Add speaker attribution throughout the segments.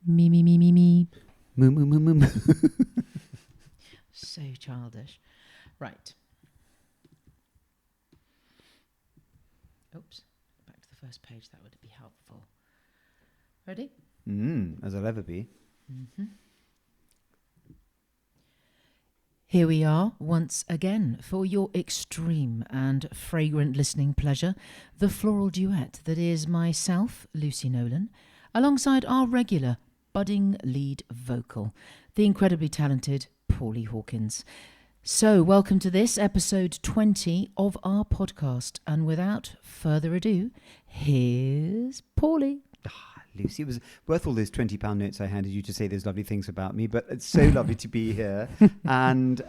Speaker 1: Me, me, me, me, me.
Speaker 2: Moo, moo, moo, moo, moo.
Speaker 1: So childish. Right. Oops. Back to the first page. That would be helpful. Ready?
Speaker 2: As I'll ever be.
Speaker 1: Mm-hmm. Here we are once again for your extreme and fragrant listening pleasure, the floral duet that is myself, Lucy Nolan, alongside our regular budding lead vocal, the incredibly talented Paulie Hawkins. So, welcome to this episode 20 of our podcast, and without further ado, here's Paulie.
Speaker 2: Lucy, it was worth all those £20 notes I handed you to say those lovely things about me, but it's so lovely to be here. And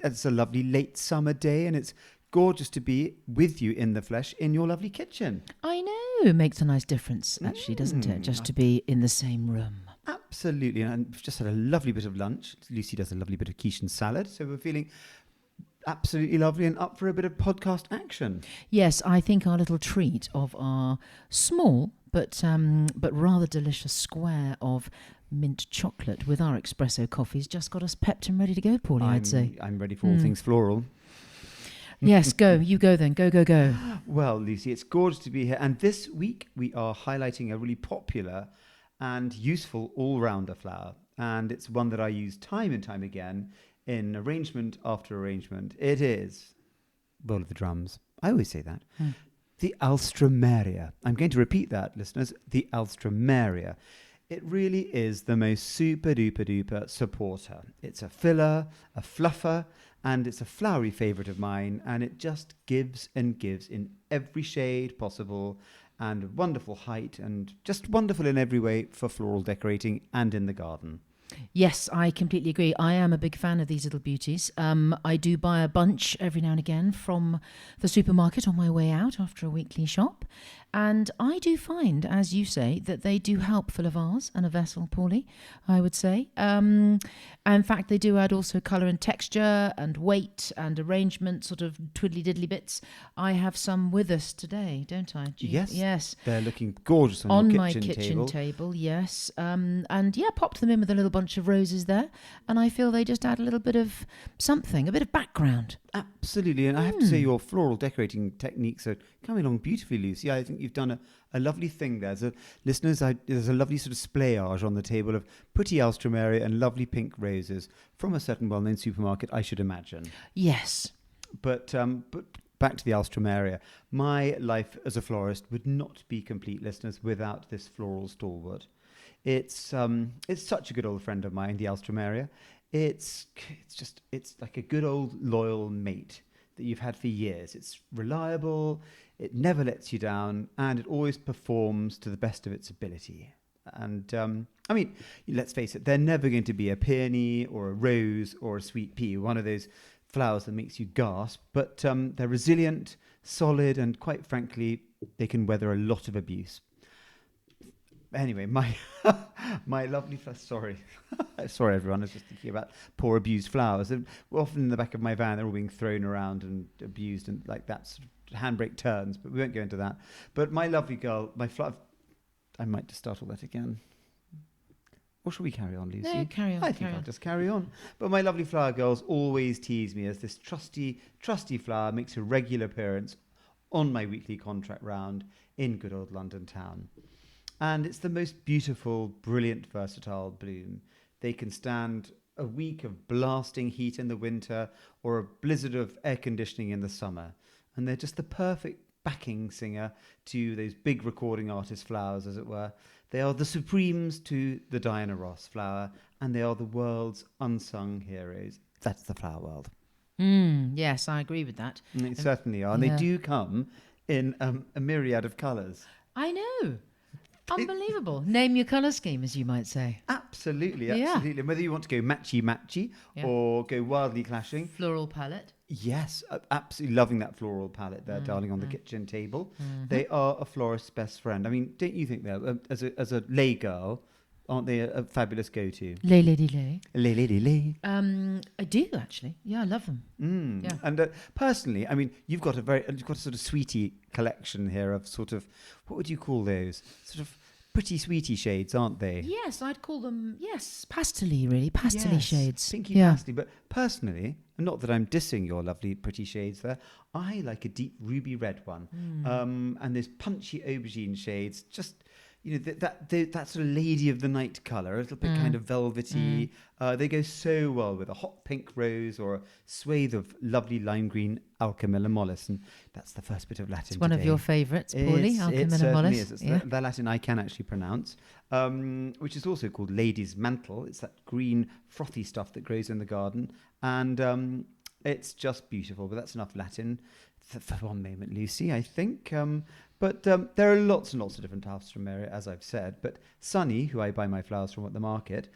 Speaker 2: it's a lovely late summer day, and it's gorgeous to be with you in the flesh in your lovely kitchen.
Speaker 1: I know, it makes a nice difference, actually, doesn't it? Just to be in the same room.
Speaker 2: Absolutely, and we've just had a lovely bit of lunch. Lucy does a lovely bit of quiche and salad, so we're feeling absolutely lovely and up for a bit of podcast action.
Speaker 1: Yes, I think our little treat of our small but rather delicious square of mint chocolate with our espresso coffee's just got us pepped and ready to go, Paulie, I'd say.
Speaker 2: I'm ready for all things floral.
Speaker 1: Yes, go. You go then. Go, go, go.
Speaker 2: Well, Lucy, it's gorgeous to be here. And this week we are highlighting a really popular and useful all-rounder flower. And it's one that I use time and time again in arrangement after arrangement. It is, roll of the drums, I always say that, the Alstroemeria. I'm going to repeat that, listeners, the Alstroemeria. It really is the most super-duper-duper supporter. It's a filler, a fluffer, and it's a flowery favourite of mine, and it just gives and gives in every shade possible, and wonderful height, and just wonderful in every way for floral decorating and in the garden.
Speaker 1: Yes, I completely agree. I am a big fan of these little beauties. I do buy a bunch every now and again from the supermarket on my way out after a weekly shop. And I do find, as you say, that they do help fill a vase and a vessel, Paulie, I would say. And in fact, they do add also colour and texture and weight and arrangement, sort of twiddly-diddly bits. I have some with us today, don't I?
Speaker 2: Yes.
Speaker 1: Yes.
Speaker 2: They're looking gorgeous on your
Speaker 1: my
Speaker 2: kitchen
Speaker 1: kitchen table, yes. And yeah, popped them in with a little bunch of roses there. And I feel they just add a little bit of something, a bit of background.
Speaker 2: Absolutely, and I have to say your floral decorating techniques are coming along beautifully, Lucy. I think you've done a lovely thing there. So, listeners, there's a lovely sort of splayage on the table of pretty Alstroemeria and lovely pink roses from a certain well-known supermarket, I should imagine.
Speaker 1: Yes.
Speaker 2: But back to the Alstroemeria. My life as a florist would not be complete, listeners, without this floral stalwart. It's such a good old friend of mine, the Alstroemeria. It's like a good old loyal mate that you've had for years. It's reliable, it never lets you down, and it always performs to the best of its ability. And I mean, let's face it, they're never going to be a peony or a rose or a sweet pea, one of those flowers that makes you gasp, but they're resilient, solid, and quite frankly, they can weather a lot of abuse. Anyway, my lovely sorry everyone, I was just thinking about poor abused flowers. And often in the back of my van, they're all being thrown around and abused, and like that sort of handbrake turns, but we won't go into that. But my lovely girl, I might just start all that again. Or shall we carry on, Lucy?
Speaker 1: No, carry on.
Speaker 2: I think I'll just carry on. But my lovely flower girls always tease me as this trusty flower makes a regular appearance on my weekly contract round in good old London town. And it's the most beautiful, brilliant, versatile bloom. They can stand a week of blasting heat in the winter or a blizzard of air conditioning in the summer. And they're just the perfect backing singer to those big recording artist flowers, as it were. They are the supremes to the Diana Ross flower, and they are the world's unsung heroes. That's the flower world.
Speaker 1: Yes, I agree with that.
Speaker 2: They certainly are. And they do come in a myriad of colours.
Speaker 1: I know. Unbelievable. Name your colour scheme, as you might say.
Speaker 2: Absolutely. And whether you want to go matchy or go wildly clashing.
Speaker 1: Floral palette.
Speaker 2: Yes, absolutely loving that floral palette there, darling, on the kitchen table. They are a florist's best friend. I mean, don't you think, though, as a lay girl, aren't they a fabulous go-to?
Speaker 1: Lay, lady, lay.
Speaker 2: Lay, lady, lay.
Speaker 1: I do, actually. Yeah, I love them. Yeah.
Speaker 2: And personally, I mean, you've got a sort of sweetie collection here of sort of, what would you call those? Sort of pretty sweetie shades, aren't they?
Speaker 1: Yes, I'd call them, pastel-y, really. Pastel-y shades.
Speaker 2: Pinky
Speaker 1: Yeah.
Speaker 2: pastel. But personally, and not that I'm dissing your lovely pretty shades there, I like a deep ruby red one. And those punchy aubergine shades, just, that sort of lady of the night colour, a little bit kind of velvety. They go so well with a hot pink rose or a swathe of lovely lime green Alchemilla mollis. And that's the first bit of Latin
Speaker 1: It's one
Speaker 2: today.
Speaker 1: of your favourites, Paulie,
Speaker 2: It
Speaker 1: Alchemilla
Speaker 2: certainly
Speaker 1: mollis.
Speaker 2: is. It's the Latin I can actually pronounce, which is also called lady's mantle. It's that green frothy stuff that grows in the garden. And it's just beautiful. But that's enough Latin for one moment, Lucy, I think. But there are lots and lots of different Alstroemeria, as I've said. But Sunny, who I buy my flowers from at the market,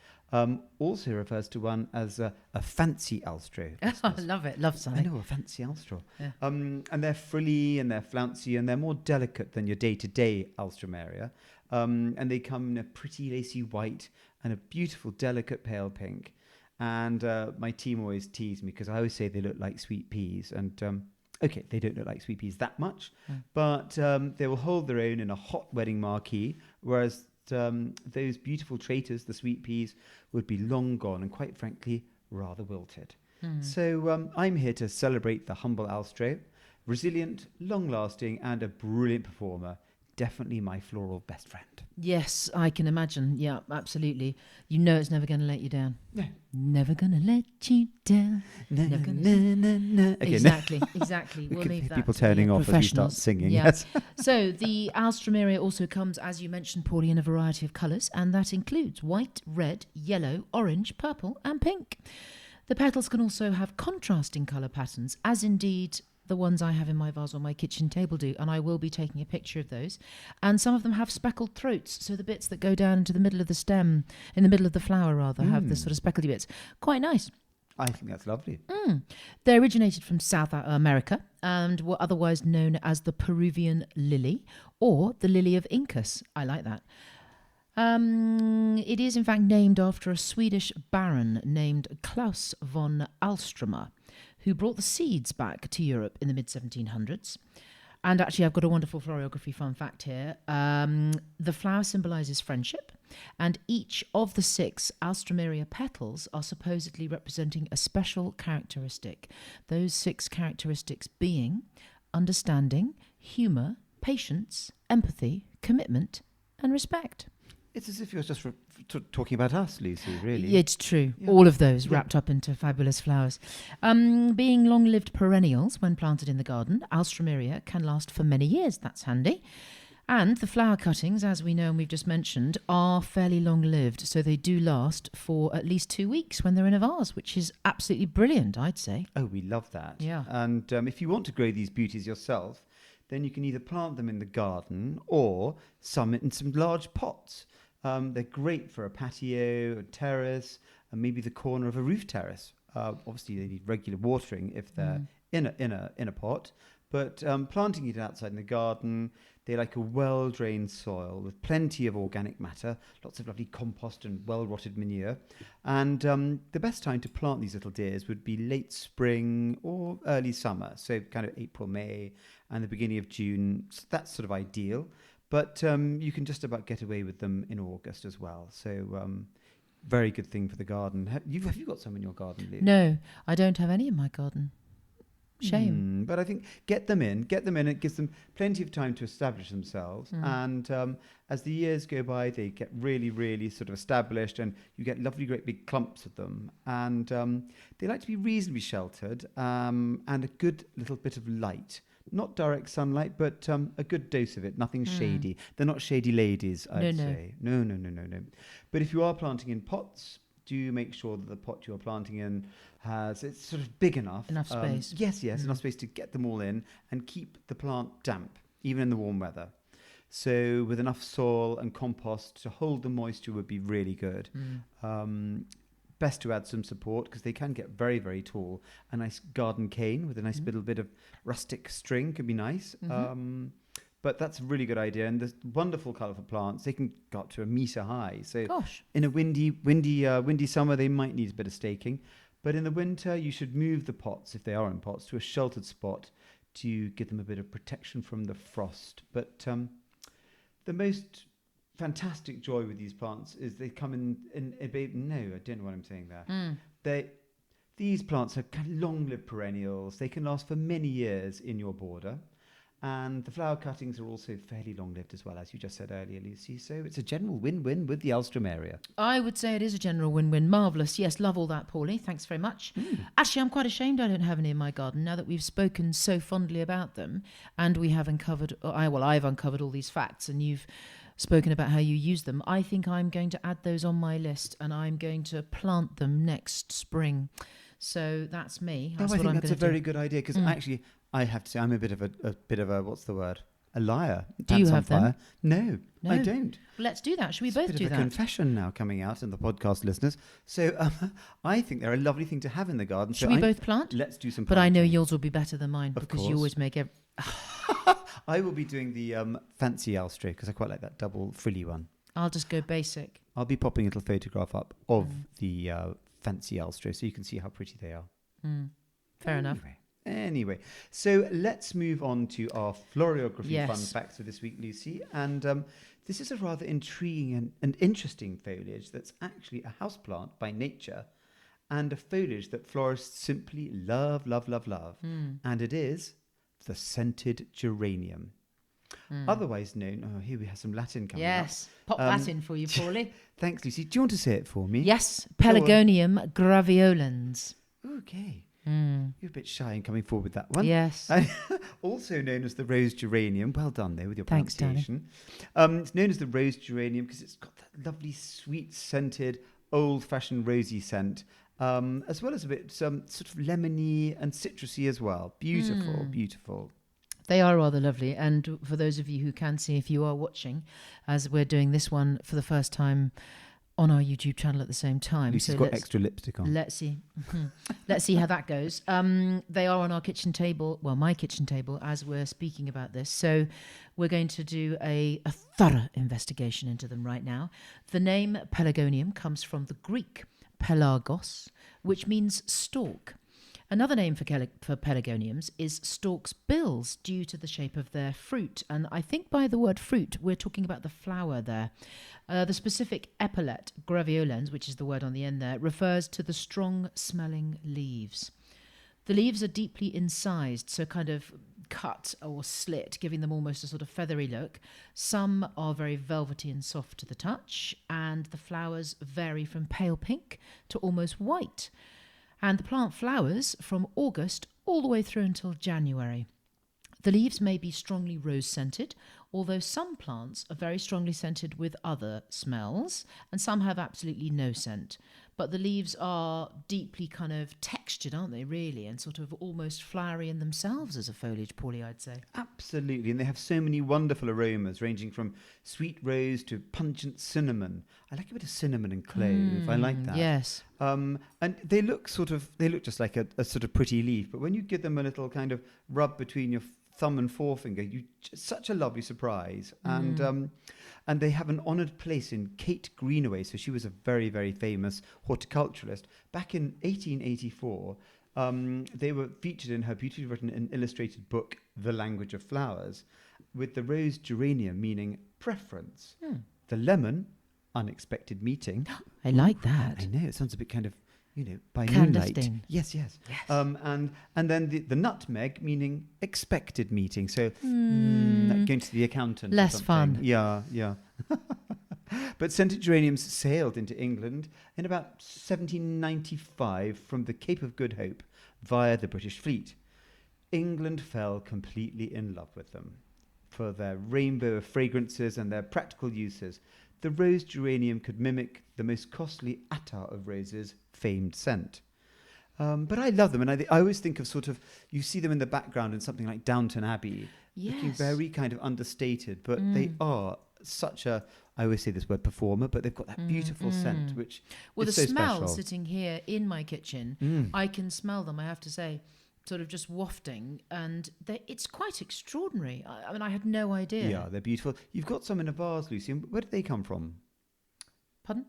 Speaker 2: also refers to one as a fancy Alstro.
Speaker 1: I love it. Love Sunny.
Speaker 2: I know, a fancy Alstro.
Speaker 1: Yeah.
Speaker 2: And they're frilly and they're flouncy and they're more delicate than your day-to-day Alstroemeria. And they come in a pretty lacy white and a beautiful, delicate pale pink. And my team always tease me because I always say they look like sweet peas. And okay, they don't look like sweet peas that much, but they will hold their own in a hot wedding marquee, whereas those beautiful traitors, the sweet peas, would be long gone and quite frankly rather wilted. So I'm here to celebrate the humble Alstro, resilient, long-lasting and a brilliant performer. Definitely my floral best friend.
Speaker 1: Yes, I can imagine. Yeah, absolutely. You know it's never going to let you down.
Speaker 2: No.
Speaker 1: Never going to let you down. Never gonna
Speaker 2: Okay,
Speaker 1: exactly. We'll leave that
Speaker 2: people
Speaker 1: to
Speaker 2: turning
Speaker 1: the
Speaker 2: off as we start
Speaker 1: professionals.
Speaker 2: singing.
Speaker 1: Yeah.
Speaker 2: Yes.
Speaker 1: So the Alstroemeria also comes, as you mentioned, Paulie, in a variety of colours, and that includes white, red, yellow, orange, purple and pink. The petals can also have contrasting colour patterns, as indeed the ones I have in my vase on my kitchen table do, and I will be taking a picture of those. And some of them have speckled throats, so the bits that go down into the middle of the stem, in the middle of the flower rather, have the sort of speckledy bits. Quite nice.
Speaker 2: I think that's lovely.
Speaker 1: They originated from South America and were otherwise known as the Peruvian lily or the lily of Incas. I like that. It is in fact named after a Swedish baron named Klaus von Alstroemer, who brought the seeds back to Europe in the mid-1700s. And actually, I've got a wonderful florography fun fact here. The flower symbolises friendship, and each of the 6 Alstroemeria petals are supposedly representing a special characteristic. Those 6 characteristics being understanding, humour, patience, empathy, commitment, and respect.
Speaker 2: It's as if you're just talking about us, Lucy, really.
Speaker 1: It's true.
Speaker 2: Yeah.
Speaker 1: All of those wrapped up into fabulous flowers. Being long-lived perennials when planted in the garden, Alstroemeria can last for many years. That's handy. And the flower cuttings, as we know and we've just mentioned, are fairly long-lived. So they do last for at least 2 weeks when they're in a vase, which is absolutely brilliant, I'd say.
Speaker 2: Oh, we love that.
Speaker 1: Yeah.
Speaker 2: And if you want to grow these beauties yourself, then you can either plant them in the garden or in some large pots. They're great for a patio, a terrace, and maybe the corner of a roof terrace. Obviously, they need regular watering if they're in a pot. But planting it outside in the garden, they like a well-drained soil with plenty of organic matter, lots of lovely compost and well-rotted manure. And the best time to plant these little dears would be late spring or early summer, so kind of April, May, and the beginning of June. So that's sort of ideal. But you can just about get away with them in August as well. So very good thing for the garden. Have you got some in your garden, Lou?
Speaker 1: No, I don't have any in my garden. Shame.
Speaker 2: But I think get them in. It gives them plenty of time to establish themselves. And as the years go by, they get really, really sort of established and you get lovely, great big clumps of them. And they like to be reasonably sheltered and a good little bit of light. Not direct sunlight, but a good dose of it. Nothing shady. They're not shady ladies, I'd say. No. But if you are planting in pots, do make sure that the pot you're planting in it's sort of big enough.
Speaker 1: Enough space.
Speaker 2: Yes, enough space to get them all in and keep the plant damp, even in the warm weather. So with enough soil and compost to hold the moisture would be really good. Best to add some support because they can get very, very tall. A nice garden cane with a nice little bit of rustic string could be nice. But that's a really good idea. And there's wonderful, colourful plants. They can go up to 1 metre high. So in a windy summer, they might need a bit of staking. But in the winter, you should move the pots, if they are in pots, to a sheltered spot to give them a bit of protection from the frost. But the most fantastic joy with these plants is they come in a baby. No, I don't know what I'm saying there. These plants are kind of long-lived perennials. They can last for many years in your border. And the flower cuttings are also fairly long-lived as well, as you just said earlier, Lucy. So it's a general win-win with the Alstroemeria.
Speaker 1: I would say it is a general win-win. Marvellous. Yes, love all that, Paulie. Thanks very much. Actually, I'm quite ashamed I don't have any in my garden now that we've spoken so fondly about them. And we have uncovered, I've uncovered all these facts and you've spoken about how you use them. I think I'm going to add those on my list and I'm going to plant them next spring. So that's me. That's
Speaker 2: I think that's a very
Speaker 1: do.
Speaker 2: good idea because actually, I have to say I'm a bit of a what's the word? A liar.
Speaker 1: Do you have them?
Speaker 2: No, I don't.
Speaker 1: Well, let's do that. Should we both do
Speaker 2: that? It's a bit of a confession now coming out in the podcast listeners. So I think they're a lovely thing to have in the garden.
Speaker 1: Should we both plant?
Speaker 2: Let's do some
Speaker 1: planting. But I know yours will be better than mine
Speaker 2: because
Speaker 1: you always make
Speaker 2: I will be doing the fancy Alstroe because I quite like that double frilly one.
Speaker 1: I'll just go basic.
Speaker 2: I'll be popping a little photograph up of the fancy Alstroe so you can see how pretty they are.
Speaker 1: Fair enough.
Speaker 2: Anyway, so let's move on to our florography fun
Speaker 1: Yes.
Speaker 2: facts for this week, Lucy. And this is a rather intriguing and interesting foliage that's actually a houseplant by nature and a foliage that florists simply love, love, love, love. And it is the scented geranium. Otherwise known, here we have some Latin coming up.
Speaker 1: Yes, pop that in for you, Paulie.
Speaker 2: Thanks, Lucy. Do you want to say it for me?
Speaker 1: Yes, Pelargonium graveolens.
Speaker 2: Okay. You're a bit shy in coming forward with that one.
Speaker 1: Yes.
Speaker 2: Also known as the rose geranium. Well done there with your
Speaker 1: Thanks,
Speaker 2: pronunciation. It's known as the rose geranium because it's got that lovely, sweet, scented, old-fashioned rosy scent, as well as a bit sort of lemony and citrusy as well. Beautiful, beautiful.
Speaker 1: They are rather lovely. And for those of you who can see, if you are watching, as we're doing this one for the first time on our YouTube channel at the same time.
Speaker 2: Lucy's got extra lipstick on.
Speaker 1: Let's see. Let's see how that goes. They are on our kitchen table, well, my kitchen table, as we're speaking about this. So we're going to do a thorough investigation into them right now. The name Pelargonium comes from the Greek pelagos, which means stalk. Another name for pelargoniums is stork's bills due to the shape of their fruit. And I think by the word fruit, we're talking about the flower there. The specific epithet, graveolens, which is the word on the end there, refers to the strong-smelling leaves. The leaves are deeply incised, so kind of cut or slit, giving them almost a sort of feathery look. Some are very velvety and soft to the touch, and the flowers vary from pale pink to almost white. And the plant flowers from August all the way through until January. The leaves may be strongly rose-scented, although some plants are very strongly scented with other smells, and some have absolutely no scent. But the leaves are deeply kind of textured, aren't they, really, and sort of almost flowery in themselves as a foliage, Paulie, I'd say.
Speaker 2: Absolutely, and they have so many wonderful aromas, ranging from sweet rose to pungent cinnamon. I like a bit of cinnamon and clove. I like that.
Speaker 1: Yes.
Speaker 2: And they look just like a sort of pretty leaf, but when you give them a little kind of rub between your thumb and forefinger, such a lovely surprise. And they have an honoured place in Kate Greenaway. So she was a very, very famous horticulturalist. Back in 1884, they were featured in her beautifully written and illustrated book, The Language of Flowers, with the rose geranium meaning preference. The lemon, unexpected meeting.
Speaker 1: I like that.
Speaker 2: I know, it sounds a bit kind of, by
Speaker 1: Clandestine.
Speaker 2: moonlight. Yes. And then the nutmeg, meaning expected meeting. So like going to the accountant.
Speaker 1: Less
Speaker 2: or something.
Speaker 1: fun.
Speaker 2: Yeah. But scented geraniums sailed into England in about 1795 from the Cape of Good Hope via the British fleet. England fell completely in love with them for their rainbow of fragrances and their practical uses. The rose geranium could mimic the most costly attar of roses' famed scent. But I love them, and I always think of you see them in the background in something like Downton Abbey, looking very kind of understated, but they are I always say this word performer, but they've got that beautiful scent, which is so special.
Speaker 1: Well, the smell sitting here in my kitchen, I can smell them, I have to say, sort of just wafting, and it's quite extraordinary. I mean, I had no idea.
Speaker 2: Yeah, they're beautiful. You've got some in a vase, Lucy. Where did they come from?
Speaker 1: Pardon?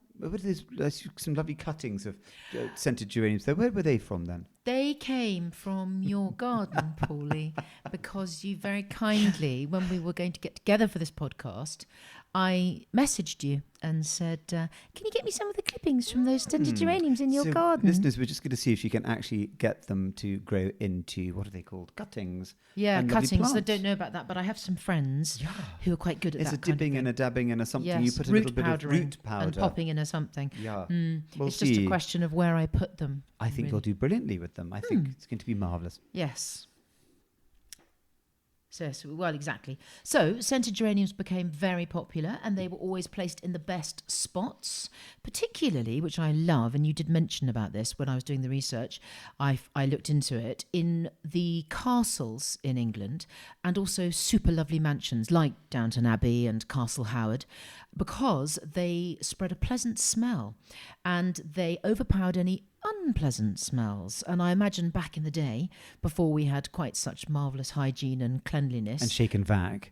Speaker 2: Some lovely cuttings of scented geraniums there. Where were they from then?
Speaker 1: They came from your garden, Paulie, because you very kindly, when we were going to get together for this podcast, I messaged you and said, can you get me some of the clippings from those scented geraniums in your garden?
Speaker 2: Listeners, we're just going to see if she can actually get them to grow into, what are they called? Cuttings.
Speaker 1: Yeah,
Speaker 2: and lovely
Speaker 1: cuttings. I
Speaker 2: plants.
Speaker 1: don't know about that, but I have some friends who are quite good at
Speaker 2: It's
Speaker 1: that
Speaker 2: a
Speaker 1: kind of
Speaker 2: dipping
Speaker 1: thing.
Speaker 2: and a dabbing and a something.
Speaker 1: Yes,
Speaker 2: You put a
Speaker 1: root
Speaker 2: little bit of
Speaker 1: powdering
Speaker 2: root powder.
Speaker 1: and popping in or something.
Speaker 2: Yeah.
Speaker 1: It's just a question of where I put them.
Speaker 2: I think you'll do brilliantly with them. I think it's going to be marvellous.
Speaker 1: Yes. So, well, exactly. So, scented geraniums became very popular and they were always placed in the best spots, particularly, which I love, and you did mention about this when I was doing the research, I looked into it, in the castles in England and also super lovely mansions like Downton Abbey and Castle Howard, because they spread a pleasant smell and they overpowered any unpleasant smells. And I imagine back in the day, before we had quite such marvellous hygiene and cleanliness
Speaker 2: And shake and vac.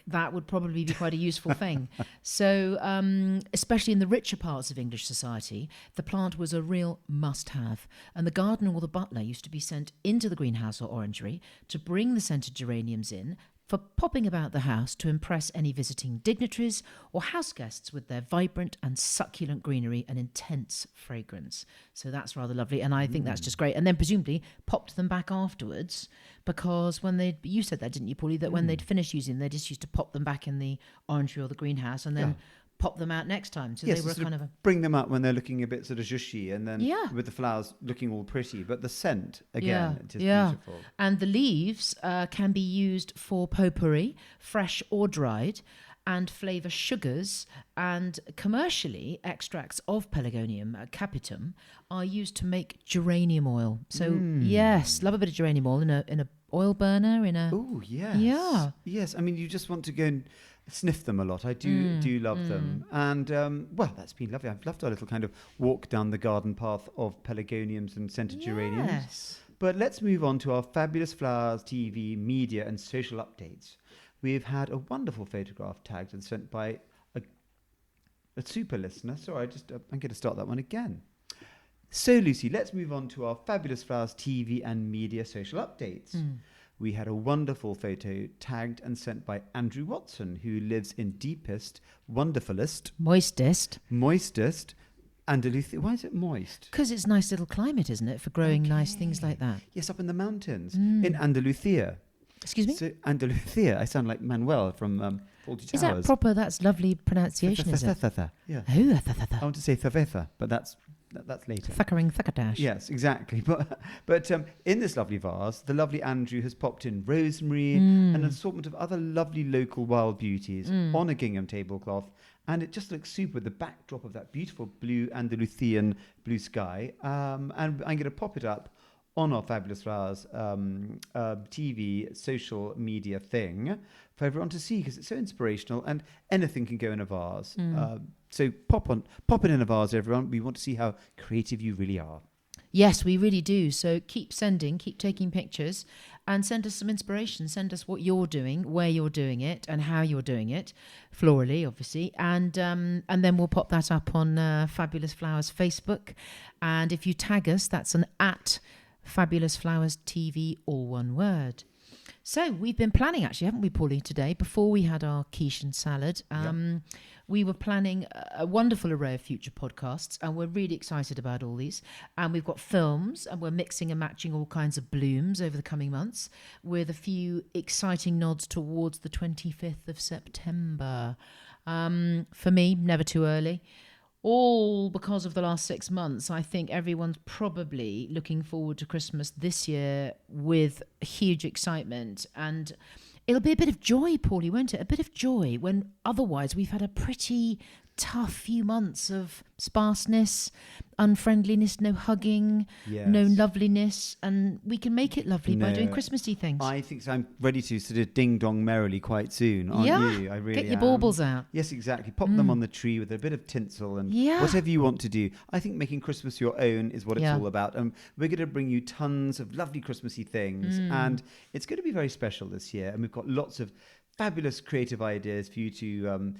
Speaker 1: that would probably be quite a useful thing. So especially in the richer parts of English society, the plant was a real must-have, and the gardener or the butler used to be sent into the greenhouse or orangery to bring the scented geraniums in for popping about the house to impress any visiting dignitaries or house guests with their vibrant and succulent greenery and intense fragrance. So that's rather lovely, and I think that's just great. And then presumably popped them back afterwards, because when you said that, didn't you, Paulie, that when they'd finished using them, they just used to pop them back in the orangery or the greenhouse and then pop them out next time. So
Speaker 2: Yes,
Speaker 1: they were
Speaker 2: sort
Speaker 1: kind of a...
Speaker 2: bring them up when they're looking a bit sort of zhushy, and then
Speaker 1: Yeah.
Speaker 2: with the flowers looking all pretty. But the scent, again, it is beautiful.
Speaker 1: And the leaves can be used for potpourri, fresh or dried, and flavour sugars. And commercially, extracts of Pelargonium capitum are used to make geranium oil. So yes, love a bit of geranium oil in a oil burner, in a...
Speaker 2: Oh, yes.
Speaker 1: Yeah.
Speaker 2: Yes, I mean, you just want to go and sniff them a lot. I do love them. And, well, that's been lovely. I've loved our little kind of walk down the garden path of pelargoniums and scented geraniums.
Speaker 1: Yes.
Speaker 2: But let's move on to our Fabulous Flowers TV media and social updates. We've had a wonderful photograph tagged and sent by a super listener. Sorry, I'm going to start that one again. So, Lucy, let's move on to our Fabulous Flowers TV and media social updates. We had a wonderful photo tagged and sent by Andrew Watson, who lives in deepest, wonderfulest,
Speaker 1: Moistest.
Speaker 2: moistest Andalusia. Why is it moist?
Speaker 1: Because it's nice little climate, isn't it, for growing nice things like that.
Speaker 2: Yes, up in the mountains in Andalusia.
Speaker 1: Excuse me?
Speaker 2: So, Andalusia. I sound like Manuel from Fawlty Towers.
Speaker 1: Is that proper? That's lovely pronunciation, is it?
Speaker 2: Yeah.
Speaker 1: Oh,
Speaker 2: I want to say Thavetha, but that's later.
Speaker 1: Thuckering thuckadash.
Speaker 2: Yes, exactly. But in this lovely vase, the lovely Andrew has popped in rosemary and an assortment of other lovely local wild beauties on a gingham tablecloth, and it just looks super with the backdrop of that beautiful blue Andalusian blue sky. And I'm going to pop it up on our Fabulous Flowers TV social media thing for everyone to see, because it's so inspirational and anything can go in a vase. So pop it in a vase, everyone. We want to see how creative you really are.
Speaker 1: Yes, we really do. So keep taking pictures, and send us some inspiration. Send us what you're doing, where you're doing it, and how you're doing it, florally, obviously. And then we'll pop that up on Fabulous Flowers Facebook. And if you tag us, that's an @Fabulous Flowers TV, all one word. So we've been planning, actually, haven't we, Paulie, today, before we had our quiche and salad. We were planning a wonderful array of future podcasts, and we're really excited about all these. And we've got films, and we're mixing and matching all kinds of blooms over the coming months, with a few exciting nods towards the 25th of September. For me, never too early. All because of the last 6 months. I think everyone's probably looking forward to Christmas this year with huge excitement, and it'll be a bit of joy, Paulie, won't it? A bit of joy when otherwise we've had a pretty tough few months of sparseness, unfriendliness, no hugging, no loveliness, and we can make it lovely by doing Christmassy things.
Speaker 2: I think so. I'm ready to sort of ding dong merrily quite soon, aren't you? I really
Speaker 1: Get your baubles out.
Speaker 2: Yes, exactly. Pop them on the tree with a bit of tinsel and whatever you want to do. I think making Christmas your own is what it's all about. And we're going to bring you tons of lovely Christmassy things, and it's going to be very special this year. And we've got lots of fabulous creative ideas for you to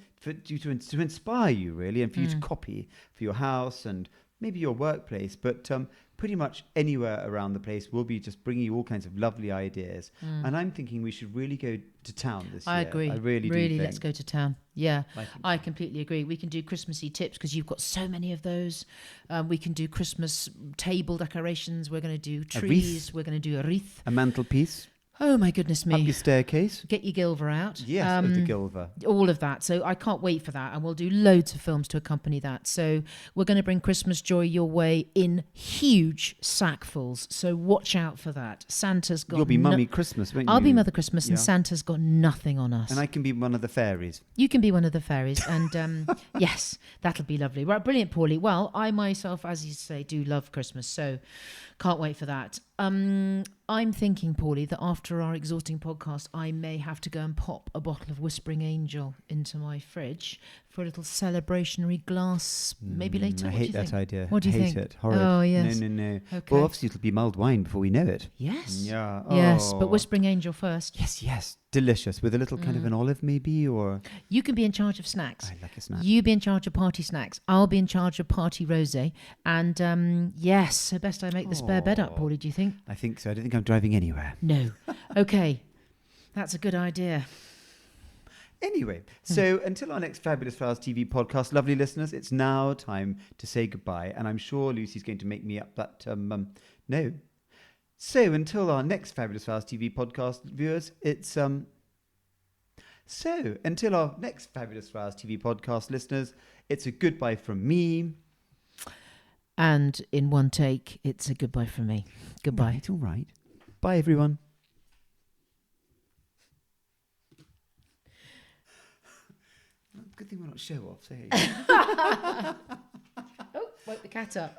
Speaker 2: inspire you, really, and for you to copy for your house and maybe your workplace, but pretty much anywhere around the place. We'll be just bringing you all kinds of lovely ideas. And I'm thinking we should really go to town this year.
Speaker 1: I agree.
Speaker 2: I really do
Speaker 1: Really,
Speaker 2: think.
Speaker 1: let's go to town. Yeah,
Speaker 2: I
Speaker 1: I completely agree. We can do Christmassy tips because you've got so many of those. We can do Christmas table decorations. We're going to do trees.
Speaker 2: wreath.
Speaker 1: We're going to do a wreath.
Speaker 2: A mantelpiece,
Speaker 1: Oh, my goodness
Speaker 2: up
Speaker 1: me.
Speaker 2: your staircase.
Speaker 1: Get your Gilver out.
Speaker 2: Yes, the Gilver.
Speaker 1: All of that. So I can't wait for that. And we'll do loads of films to accompany that. So we're going to bring Christmas joy your way in huge sackfuls. So watch out for that. Santa's got...
Speaker 2: You'll be Mummy Christmas, won't you?
Speaker 1: I'll be Mother Christmas and
Speaker 2: Yeah.
Speaker 1: Santa's got nothing on us.
Speaker 2: And I can be one of the fairies.
Speaker 1: You can be one of the fairies. And yes, that'll be lovely. Right, brilliant, Paulie. Well, I myself, as you say, do love Christmas. So can't wait for that. I'm thinking, Paulie, that after our exhausting podcast, I may have to go and pop a bottle of Whispering Angel into my fridge for a little celebrationary glass, maybe later.
Speaker 2: I
Speaker 1: What do
Speaker 2: hate
Speaker 1: you
Speaker 2: that
Speaker 1: think?
Speaker 2: idea.
Speaker 1: What do you
Speaker 2: hate
Speaker 1: think?
Speaker 2: it. Horrid.
Speaker 1: Oh, yes.
Speaker 2: No.
Speaker 1: Okay.
Speaker 2: Well, obviously it'll be mulled wine before we know it.
Speaker 1: Yes.
Speaker 2: Yeah.
Speaker 1: Yes, but
Speaker 2: Oh.
Speaker 1: Whispering Angel first.
Speaker 2: Yes. Delicious. With a little kind of an olive maybe, or...
Speaker 1: You can be in charge of snacks.
Speaker 2: I like a snack.
Speaker 1: You be in charge of party snacks. I'll be in charge of party rosé. And yes, so best I make the spare bed up, Paulie, do you think?
Speaker 2: I think so. I don't think I'm driving anywhere.
Speaker 1: No. Okay. That's a good idea.
Speaker 2: Anyway, so until our next Fabulous Flowers TV podcast, lovely listeners, it's now time to say goodbye. And I'm sure Lucy's going to make me up that no. So until our next Fabulous Flowers TV podcast, viewers, it's So until our next Fabulous Flowers TV podcast, listeners, it's a goodbye from me.
Speaker 1: And in one take, it's a goodbye from me. Goodbye.
Speaker 2: Right, all right. Bye, everyone. Good thing we're not show-offs, eh?
Speaker 1: Oh, woke the cat up.